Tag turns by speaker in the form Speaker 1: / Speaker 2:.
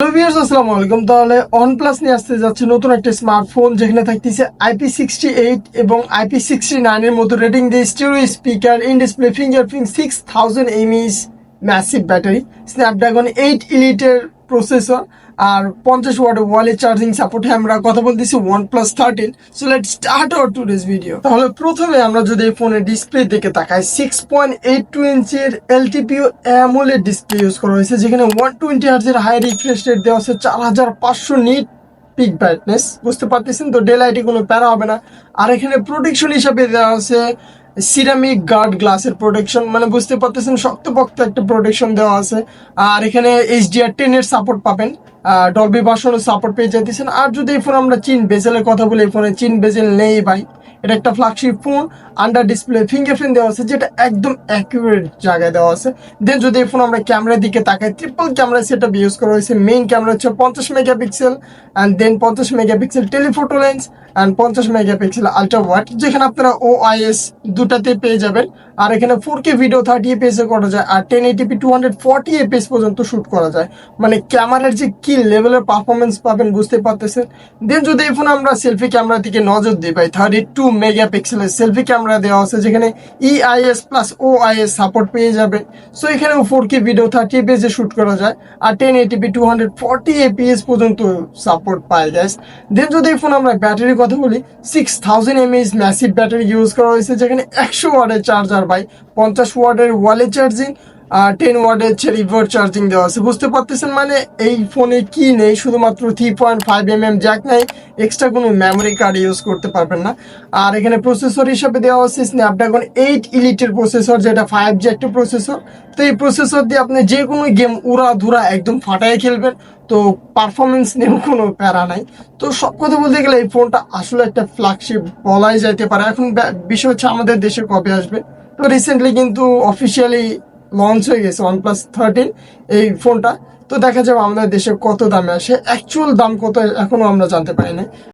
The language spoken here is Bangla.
Speaker 1: হ্যালো ভিউয়ার্স, আসসালামু আলাইকুম। তাহলে OnePlus নিয়ে আসতে যাচ্ছে নতুন একটা স্মার্টফোন, যেখানে থাকতেছে IP68 এবং IP69 এর মতো রেটিং দিয়ে stereo speaker, in display fingerprint, 6000 mAh massive battery, Snapdragon 8 এলিটের প্রসেসর আর 50 ওয়াটের ওয়ালে চার্জিং সাপোর্ট। আমরা কথা বলতেছি OnePlus 13। So let's start our today's video. তাহলে প্রথমে আমরা যদি এই ফোনের ডিসপ্লে দিকে তাকাই, 6.82 ইঞ্চির LTPO AMOLED ডিসপ্লে ইউজ করা হয়েছে, যেখানে 120 হার্জের হাই রিফ্রেশ রেট দেওয়া আছে, 4500 নিট পিক ব্রাইটনেস। বুঝতে পারতেছেন তো, ডে লাইটে কোনো প্যারা হবে না। আর এখানে প্রোটেকশন হিসাবে দেওয়া আছে সিরামিক গার্ড গ্লাসের প্রোটেকশন, মানে বুঝতে পারতেছেন শক্তপোক্ত একটা প্রোটেকশন দেওয়া আছে। আর এখানে HDR10 এর সাপোর্ট পাবেন, ডলবি ভার্সনের সাপোর্ট পেয়ে যাইতেছেন। আর যদি এই ফোন আমরা চীন বেজেলের কথা বলি, এই ফোনে চীন বেজেল নেই ভাই। এটা একটা flagship phone, under display fingerprint দেওয়া আছে, যেটা একদম অ্যাকুরেট জায়গায় দেওয়া আছে। দেন যদি এই ফোন আমরা ক্যামেরার দিকে তাকাই, ট্রিপল ক্যামেরা সেটআপ ইউজ করা হয়েছে। মেইন ক্যামেরা হচ্ছে 50 megapixel, and then 50 megapixel telephoto lens, and 50 megapixel ultra wide, যেখানে আপনারা OIS দুটাতে পেয়ে যাবেন। আর এখানে 4K ভিডিও 30 fps এ করা যায়, আর 1080p 240 fps পর্যন্ত শুট করা যায়। মানে ক্যামেরার যে কি লেভেলের পারফরমেন্স পাবেন বুঝতে পারতেছেন। দেন যদি এই ফোনে আমরা সেলফি ক্যামেরার দিকে নজর দিই ভাই, 32 মেগাপিক্সেলের সেলফি ক্যামেরা দেওয়া আছে, যেখানে EIS প্লাস OIS সাপোর্ট পেয়ে যাবে। সো এখানেও 4K ভিডিও 30 fps এ শুট করা যায়, আর 1080p 240 fps পর্যন্ত সাপোর্ট পায় গাইস। দেন যদি এই ফোন আমরা ব্যাটারির কথা বলি, 6000 mAh ম্যাসিভ ব্যাটারি ইউজ করা হয়েছে, যেখানে 100 ওয়াটের চার্জার ভাই, 50 ওয়াটের ওয়ালে চার্জিং আর 10 ওয়াটের রিভার্স চার্জিং দেওয়া আছে। বুঝতে পারতেছেন মানে এই ফোনে কি নেই, শুধুমাত্র 3.5mm জ্যাক নেই, এক্সট্রা কোনো মেমোরি কার্ড ইউজ করতে পারবেন না। আর এখানে প্রসেসর হিসাবে দেওয়া আছে স্ন্যাপড্রাগন 8 এলিটের প্রসেসর, যেটা 5G একটা প্রসেসর। তো এই প্রসেসর দিয়ে আপনি যে কোনো গেম উড়া ধুরা একদম ফাটায় খেলবেন, তো পারফরমেন্স নিয়েও কোনো প্যারা নাই। তো সব কথা বলতে গেলে এই ফোনটা আসলে একটা ফ্ল্যাগশিপ বলাই যাইতে পারে। এখন বিষয় হচ্ছে আমাদের দেশে কবে আসবে। তো রিসেন্টলি কিন্তু অফিসিয়ালি লঞ্চ হয়ে গেছে OnePlus 13 এই ফোনটা। তো দেখা যাবে আমাদের দেশে কত দামে আসে, অ্যাকচুয়াল দাম কত এখনো আমরা জানতে পারি না।